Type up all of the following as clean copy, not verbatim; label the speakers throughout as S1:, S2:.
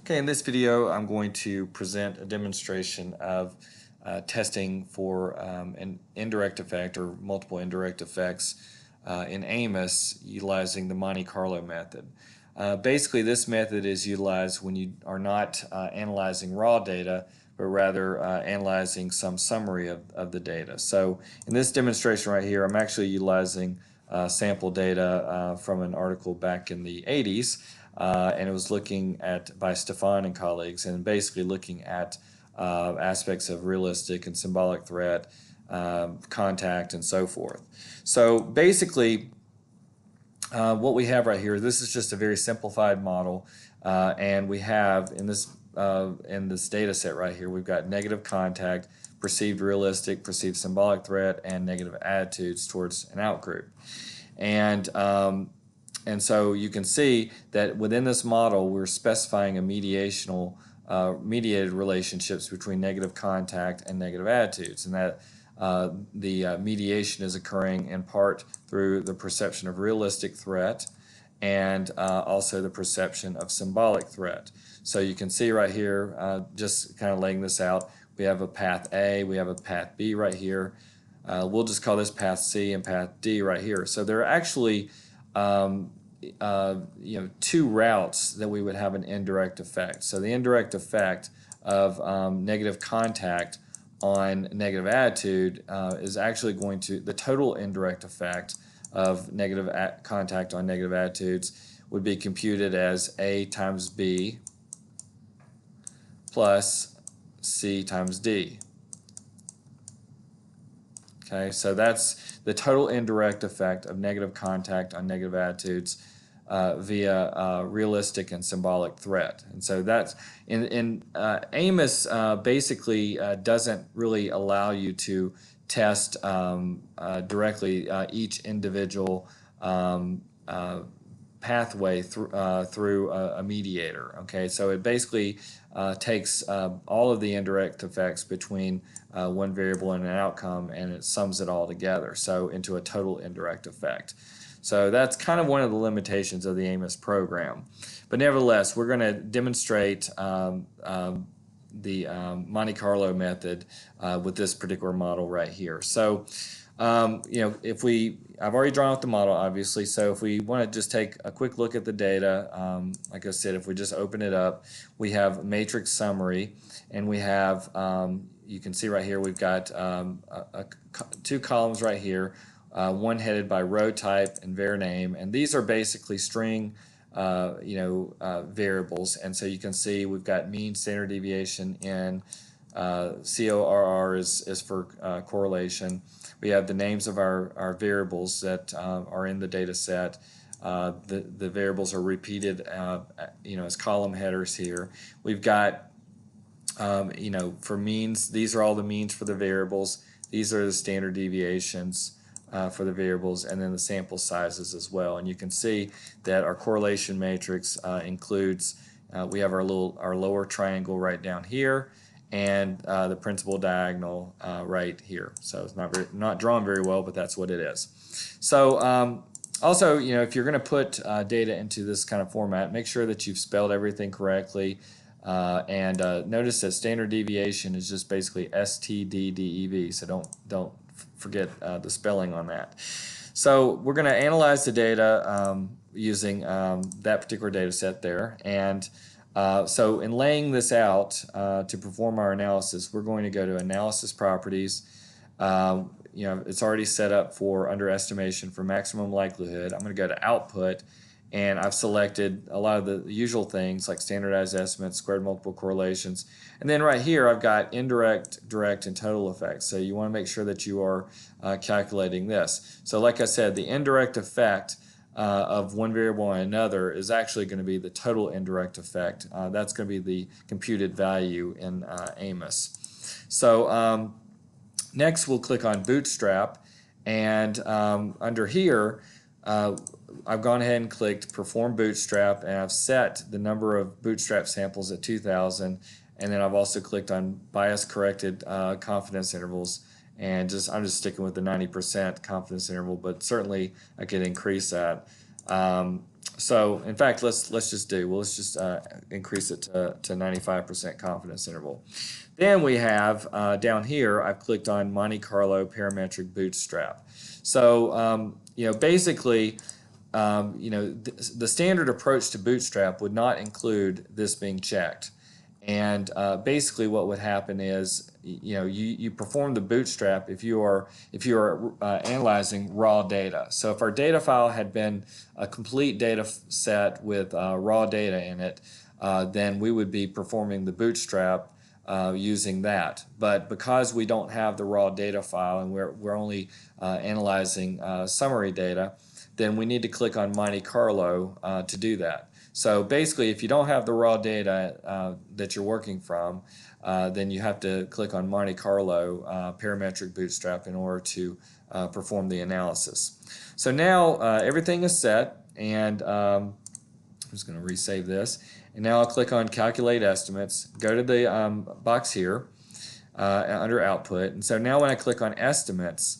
S1: Okay, in this video I'm going to present a demonstration of testing for an indirect effect or multiple indirect effects in AMOS utilizing the Monte Carlo method. Basically, this method is utilized when you are not analyzing raw data, but rather analyzing some summary of the data. So in this demonstration right here, I'm actually utilizing sample data from an article back in the 80s, and it was looking at by Stefan and colleagues, and basically looking at aspects of realistic and symbolic threat, contact, and so forth. So basically, what we have right here, this is just a very simplified model, and we have in this data set right here, we've got negative contact, perceived realistic, perceived symbolic threat, and negative attitudes towards an outgroup. And so you can see that within this model, we're specifying a mediated relationships between negative contact and negative attitudes, and that the mediation is occurring in part through the perception of realistic threat and also the perception of symbolic threat. So you can see right here, just kind of laying this out, we have a path A, we have a path B right here. We'll just call this path C and path D right here. So there are actually two routes that we would have an indirect effect. So the indirect effect of negative contact on negative attitude is actually going to, the total indirect effect of negative contact on negative attitudes would be computed as A times B plus C times D. Okay, so that's the total indirect effect of negative contact on negative attitudes via realistic and symbolic threat. And so that's in AMOS basically doesn't really allow you to test directly each individual pathway through a mediator. Okay, so it basically takes all of the indirect effects between one variable and an outcome, and it sums it all together, so into a total indirect effect. So that's kind of one of the limitations of the AMOS program. But nevertheless, we're going to demonstrate the Monte Carlo method with this particular model right here. So if I've already drawn out the model, obviously, so if we want to just take a quick look at the data, like I said, if we just open it up, we have matrix summary, and we have, you can see right here, we've got two columns right here, one headed by row type and var name, and these are basically string variables. And so you can see we've got mean, standard deviation, in CORR is for correlation. We have the names of our variables that are in the data set. The variables are repeated as column headers here. We've got for means, these are all the means for the variables. These are the standard deviations for the variables, and then the sample sizes as well. And you can see that our correlation matrix includes, we have our lower triangle right down here, and the principal diagonal right here. So it's not drawn very well, but that's what it is. So also, if you're going to put data into this kind of format, make sure that you've spelled everything correctly. And notice that standard deviation is just basically STDDEV, so don't forget the spelling on that. So we're going to analyze the data using that particular data set there, and so in laying this out to perform our analysis, we're going to go to analysis properties. It's already set up for underestimation for maximum likelihood. I'm going to go to output, and I've selected a lot of the usual things like standardized estimates, squared multiple correlations. And then right here I've got indirect, direct, and total effects. So you want to make sure that you are calculating this. So like I said, the indirect effect of one variable on another is actually going to be the total indirect effect. That's going to be the computed value in AMOS. So next we'll click on Bootstrap, and under here I've gone ahead and clicked Perform Bootstrap, and I've set the number of Bootstrap samples at 2,000, and then I've also clicked on Bias Corrected Confidence Intervals, and I'm just sticking with the 90% confidence interval, but certainly I could increase that. So in fact, let's just increase it to 95% confidence interval. Then we have down here, I've clicked on Monte Carlo parametric bootstrap. So basically, the standard approach to bootstrap would not include this being checked. And basically, what would happen is, you perform the bootstrap if you are analyzing raw data. So if our data file had been a complete data set with raw data in it, then we would be performing the bootstrap using that. But because we don't have the raw data file and we're only analyzing summary data, then we need to click on Monte Carlo to do that. So basically, if you don't have the raw data that you're working from, then you have to click on Monte Carlo parametric bootstrap in order to perform the analysis. So now everything is set, and I'm just going to resave this. And now I'll click on Calculate Estimates, go to the box here under Output. And so now when I click on Estimates,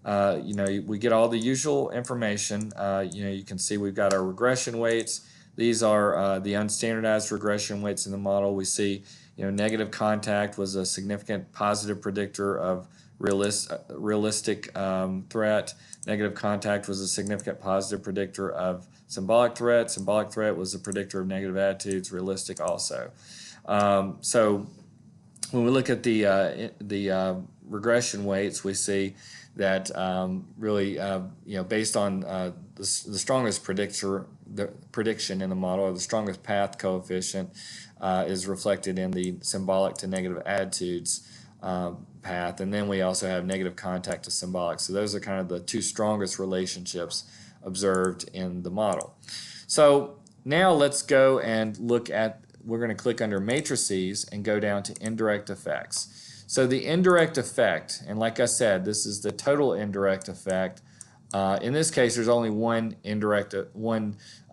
S1: we get all the usual information. You can see we've got our regression weights. These are the unstandardized regression weights in the model. We see, negative contact was a significant positive predictor of realistic threat. Negative contact was a significant positive predictor of symbolic threat. Symbolic threat was a predictor of negative attitudes. Realistic also. So when we look at the regression weights, we see that really, based on the strongest prediction in the model, or the strongest path coefficient, is reflected in the symbolic to negative attitudes path, and then we also have negative contact to symbolic. So those are kind of the two strongest relationships observed in the model. So now let's go and look at, we're going to click under matrices and go down to indirect effects. So the indirect effect, and like I said, this is the total indirect effect. In this case, there's only one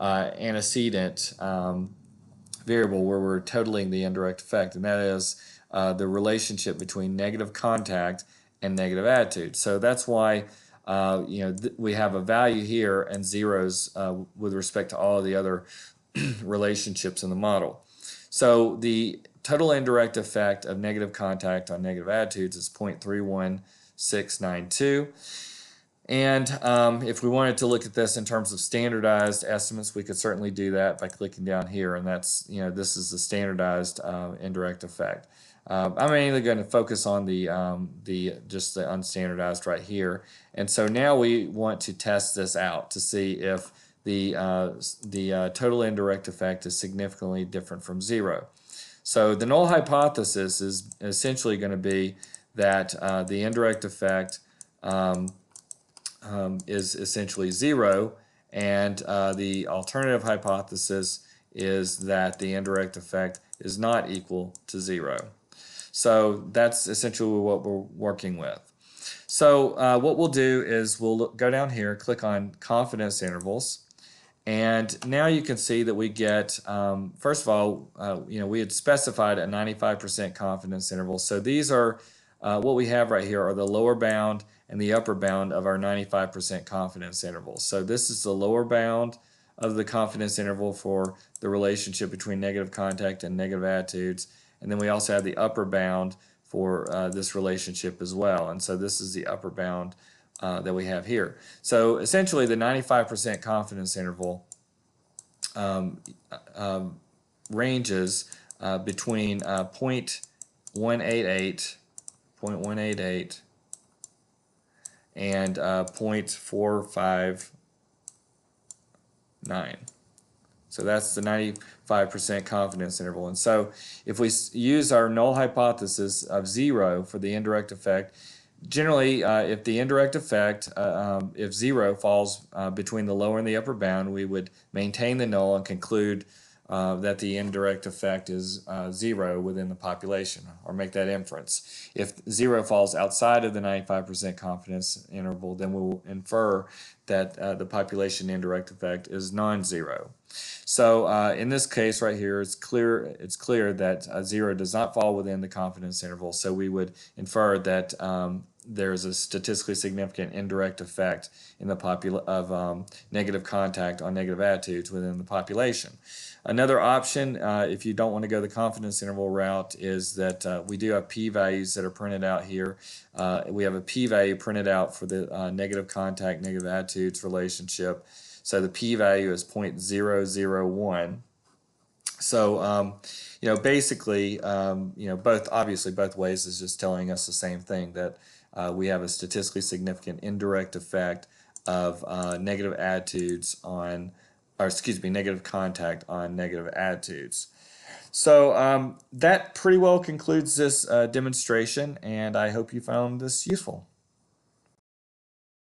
S1: antecedent variable where we're totaling the indirect effect, and that is the relationship between negative contact and negative attitude. So that's why we have a value here and zeros with respect to all of the other relationships in the model. So the total indirect effect of negative contact on negative attitudes is 0.31692. And if we wanted to look at this in terms of standardized estimates, we could certainly do that by clicking down here, and that's, this is the standardized indirect effect. I'm mainly going to focus on just the unstandardized right here, and so now we want to test this out to see if the total indirect effect is significantly different from zero. So the null hypothesis is essentially going to be that the indirect effect is essentially zero, and the alternative hypothesis is that the indirect effect is not equal to zero. So that's essentially what we're working with. So what we'll do is we'll go down here, click on confidence intervals, and now you can see that we get, first of all, we had specified a 95% confidence interval. So these are, what we have right here are the lower bound and the upper bound of our 95% confidence interval. So this is the lower bound of the confidence interval for the relationship between negative contact and negative attitudes. And then we also have the upper bound for this relationship as well. And so this is the upper bound that we have here. So essentially the 95% confidence interval ranges between 0.188 and 0.459. So that's the 95% confidence interval. And so if we use our null hypothesis of zero for the indirect effect, generally if the indirect effect, if zero falls between the lower and the upper bound, we would maintain the null and conclude that the indirect effect is zero within the population, or make that inference. If zero falls outside of the 95% confidence interval, then we will infer that the population indirect effect is non-zero. So in this case right here, it's clear that zero does not fall within the confidence interval, so we would infer that there's a statistically significant indirect effect in the of negative contact on negative attitudes within the population. Another option, if you don't want to go the confidence interval route, is that we do have p-values that are printed out here. We have a p-value printed out for the negative contact, negative attitudes relationship. So the p-value is 0.001. So, basically, both ways is just telling us the same thing, that we have a statistically significant indirect effect of negative attitudes on, or excuse me, negative contact on negative attitudes. So that pretty well concludes this demonstration, and I hope you found this useful.